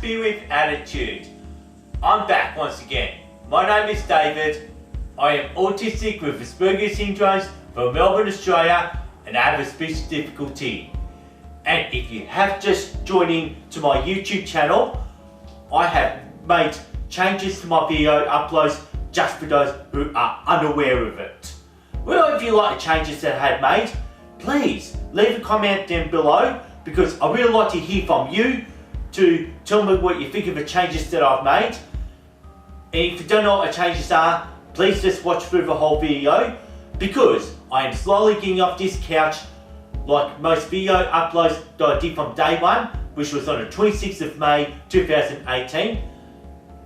Aspie with Attitude. I'm back once again. My name is David. I am autistic with Asperger's syndrome from Melbourne, Australia, and I have a speech difficulty. And if you have just joined in to my YouTube channel, I have made changes to my video uploads just for those who are unaware of it. Well, if you like the changes that I have made, please leave a comment down below because I really like to hear from you to tell me what you think of the changes that I've made. And if you don't know what the changes are, please just watch through the whole video because I am slowly getting off this couch like most video uploads that I did from day one, which was on the 26th of May 2018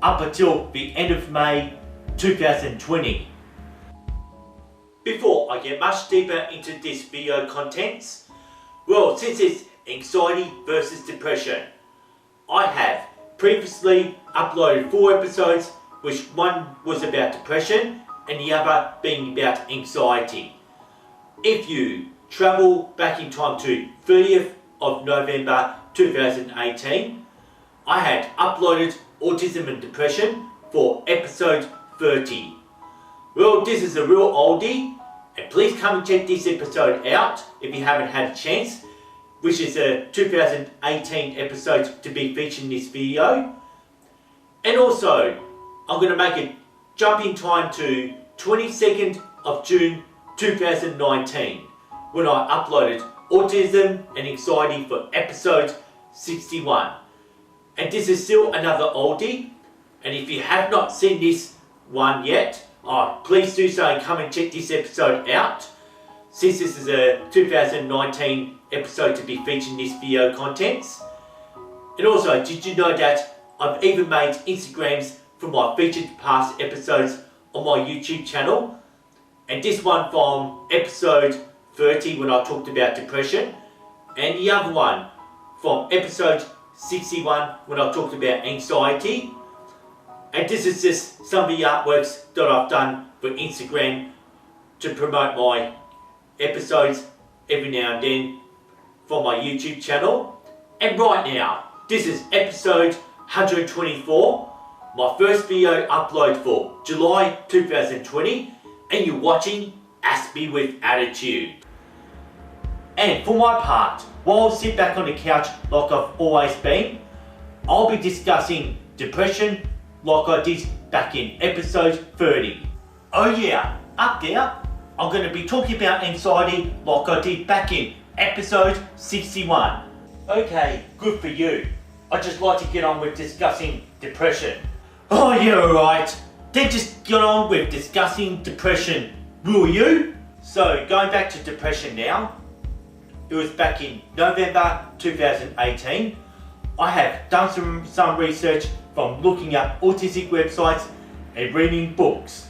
up until the end of May 2020. Before I get much deeper into this video contents, well, since it's anxiety versus depression, I have previously uploaded 4 episodes, which one was about depression and the other being about anxiety. If you travel back in time to 30th of November 2018, I had uploaded Autism and Depression for episode 30. Well, this is a real oldie, and please come and check this episode out if you haven't had a chance, which is a 2018 episode to be featured in this video. And also, I'm going to make a jump in time to 22nd of June 2019 when I uploaded Autism and Anxiety for episode 61. And this is still another oldie, and if you have not seen this one yet, please do so and come and check this episode out, since this is a 2019 episode to be featured in this video contents. And also, did you know that I've even made Instagrams for my featured past episodes on my YouTube channel? And this one from episode 30 when I talked about depression, and the other one from episode 61 when I talked about anxiety. And this is just some of the artworks that I've done for Instagram to promote my episodes every now and then from my YouTube channel. And right now, this is episode 124, my first video upload for July 2020, and you're watching Aspie with Attitude. And for my part, while I sit back on the couch like I've always been, I'll be discussing depression like I did back in episode 30. Oh yeah, up there, I'm going to be talking about anxiety like I did back in episode 61. Okay, good for you. I'd just like to get on with discussing depression. Oh yeah, alright. Then just get on with discussing depression, will you? So, going back to depression now. It was back in November 2018. I have done some research from looking up autistic websites and reading books.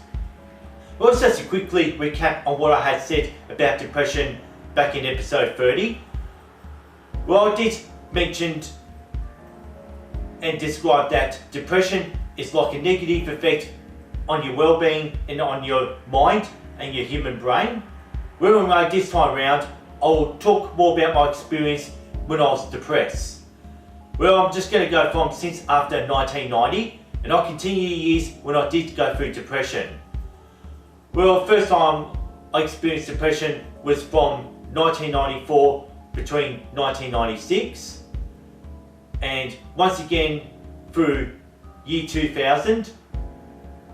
Well, let's just quickly recap on what I had said about depression back in episode 30. Well, I did mention and describe that depression is like a negative effect on your well-being and on your mind and your human brain. Well, anyway, this time around, I'll talk more about my experience when I was depressed. Well, I'm just going to go from since after 1990, and I'll continue years when I did go through depression. Well, first time I experienced depression was from 1994 between 1996, and once again through year 2000,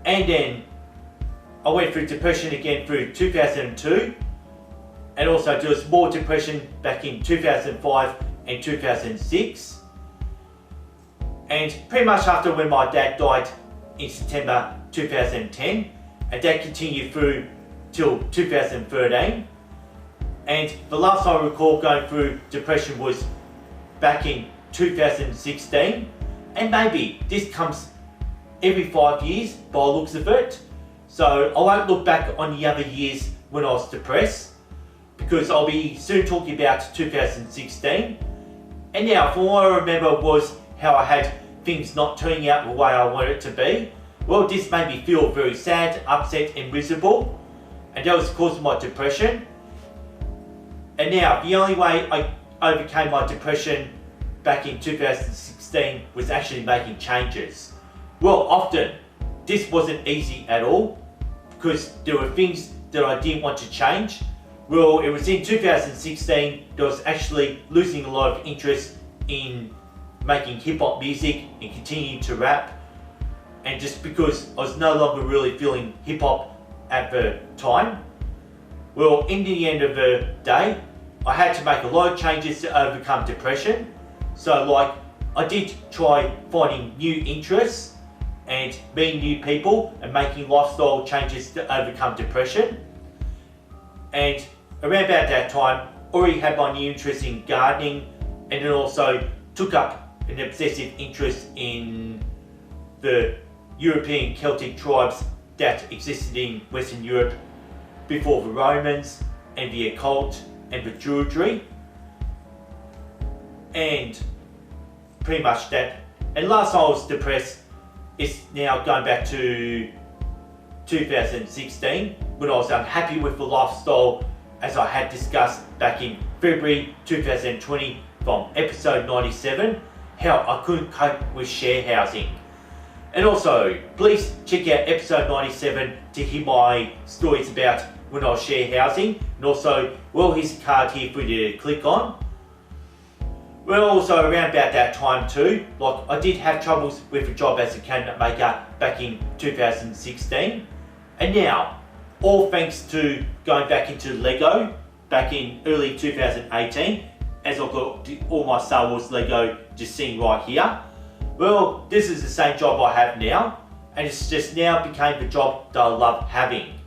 and then I went through depression again through 2002, and also there was more depression back in 2005 and 2006. And pretty much after when my dad died in September 2010, and that continued through till 2013. And the last I recall going through depression was back in 2016. And maybe this comes every 5 years by the looks of it. So I won't look back on the other years when I was depressed, because I'll be soon talking about 2016. And now, from what I remember was how I had things not turning out the way I wanted it to be. Well, this made me feel very sad, upset and miserable, and that was the cause of my depression. And now, the only way I overcame my depression back in 2016 was actually making changes. Well, often this wasn't easy at all because there were things that I didn't want to change. Well, it was in 2016 that I was actually losing a lot of interest in making hip hop music and continuing to rap, and just because I was no longer really feeling hip hop at the time. Well, in the end of the day, I had to make a lot of changes to overcome depression. So like, I did try finding new interests and meeting new people and making lifestyle changes to overcome depression. And around about that time, already had my new interest in gardening, and then also took up an obsessive interest in the European Celtic tribes that existed in Western Europe before the Romans, and the occult and the Druidry, and pretty much that. And last time I was depressed, it's now going back to 2016 when I was unhappy with the lifestyle, as I had discussed back in February 2020 from episode 97, how I couldn't cope with share housing. And also, please check out episode 97 to hear my stories about when I was share housing, and also, well, here's a card here for you to click on. Well, also around about that time too, like I did have troubles with a job as a cabinet maker back in 2016, and now, all thanks to going back into Lego back in early 2018, as I've got all my Star Wars Lego just sitting right here. Well, this is the same job I have now, and it's just now became the job that I love having.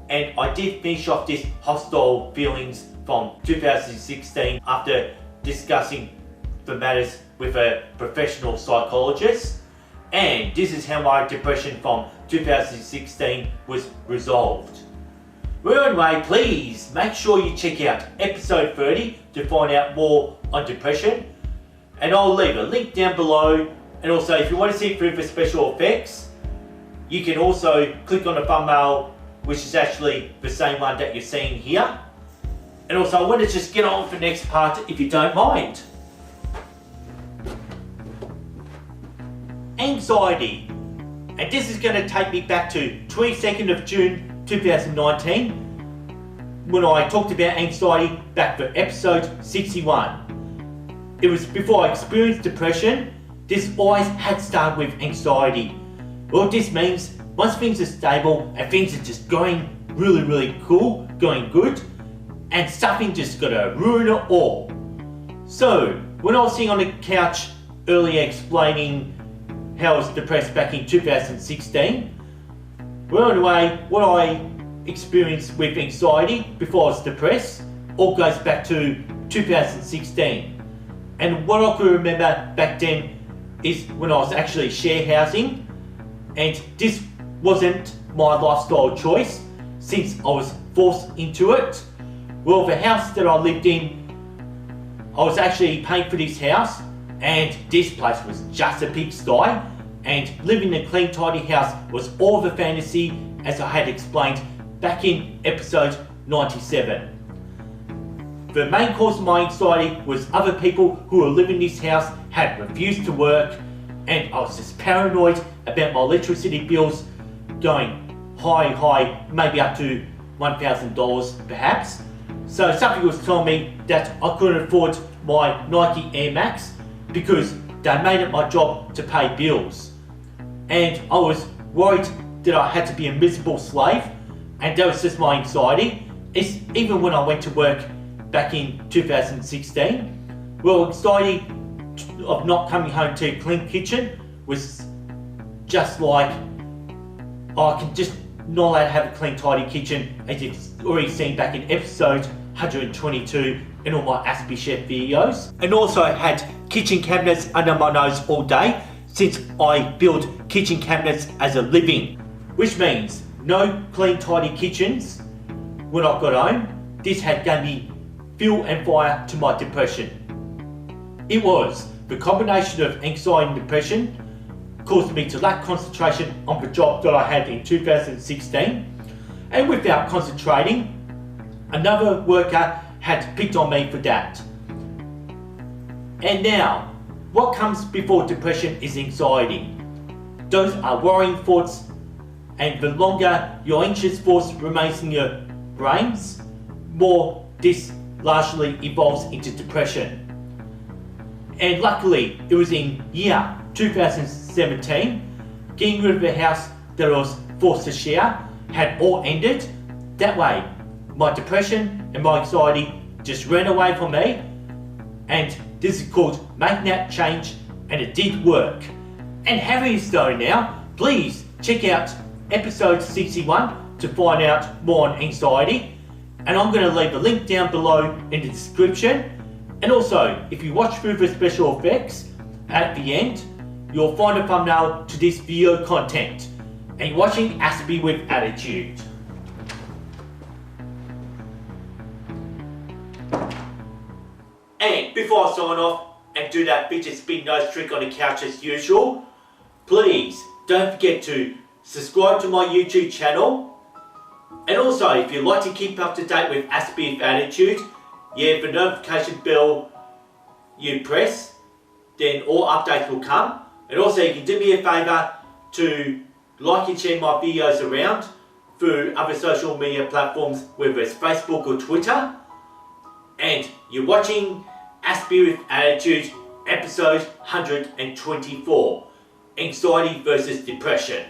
And I did finish off this hostile feelings from 2016 after discussing the matters with a professional psychologist, and this is how my depression from 2016 was resolved. Well, anyway, please make sure you check out episode 30 to find out more on depression, and I'll leave a link down below. And also, if you want to see further special effects, you can also click on the thumbnail, which is actually the same one that you're seeing here. And also, I want to just get on with the next part if you don't mind. Anxiety. And this is going to take me back to 22nd of June 2019 when I talked about anxiety back for episode 61. It was before I experienced depression. This always had started with anxiety. Well, this means once things are stable and things are just going really cool, going good, and something just gotta ruin it all. So, when I was sitting on the couch earlier explaining how I was depressed back in 2016, well, anyway, what I experienced with anxiety before I was depressed all goes back to 2016. And what I could remember back then is when I was actually share housing, and this wasn't my lifestyle choice since I was forced into it. Well, the house that I lived in, I was actually paying for this house, and this place was just a pigsty, and living in a clean, tidy house was all the fantasy, as I had explained back in episode 97. The main cause of my anxiety was other people who were living in this house had refused to work, and I was just paranoid about my electricity bills going high, maybe up to $1,000 perhaps. So something was telling me that I couldn't afford my Nike Air Max because they made it my job to pay bills. And I was worried that I had to be a miserable slave, and that was just my anxiety. It's even when I went to work back in 2016, well, anxiety of not coming home to a clean kitchen was just like, oh, I can just not allowed to have a clean, tidy kitchen, as you've already seen back in episode 122 in all my Aspie chef videos. And also I had kitchen cabinets under my nose all day since I build kitchen cabinets as a living, which means no clean, tidy kitchens when I got home. This had gave me fuel and fire to my depression. It was the combination of anxiety and depression caused me to lack concentration on the job that I had in 2016, and without concentrating, another worker had picked on me for that. And now, what comes before depression is anxiety. Those are worrying thoughts, and the longer your anxious thoughts remains in your brains, more this largely evolves into depression. And luckily, it was in year 2017, getting rid of the house that I was forced to share had all ended. That way, my depression and my anxiety just ran away from me, and this is called making that change, and it did work. And having you started now, please check out episode 61 to find out more on anxiety, and I'm going to leave a link down below in the description. And also, if you watch through the special effects at the end, you'll find a thumbnail to this video content, and you're watching Aspie with Attitude. And before I sign off and do that fidget spin nose trick on the couch as usual, please don't forget to subscribe to my YouTube channel. And also, if you'd like to keep up to date with Aspie with Attitude, the notification bell you press, then all updates will come. And also, you can do me a favour to like and share my videos around through other social media platforms, whether it's Facebook or Twitter. And you're watching Aspie with Attitude, episode 124, Anxiety versus Depression.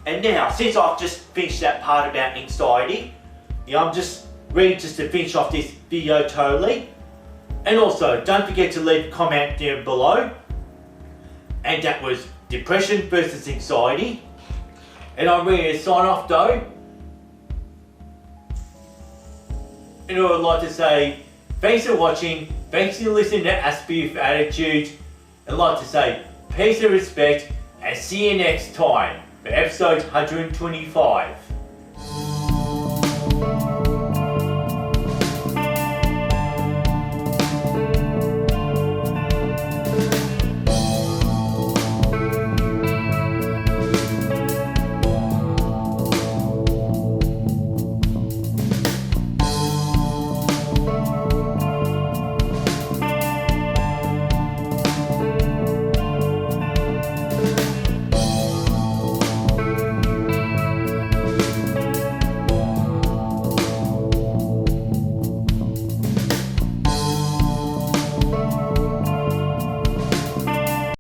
And now, since I've just finished that part about anxiety, I'm just ready to finish off this video totally. And also, don't forget to leave a comment down below. And that was depression versus anxiety. And I'm ready to sign off though. And I would like to say thanks for watching, thanks for listening to Aspie with Attitude. I'd like to say peace and respect, and see you next time for episode 125.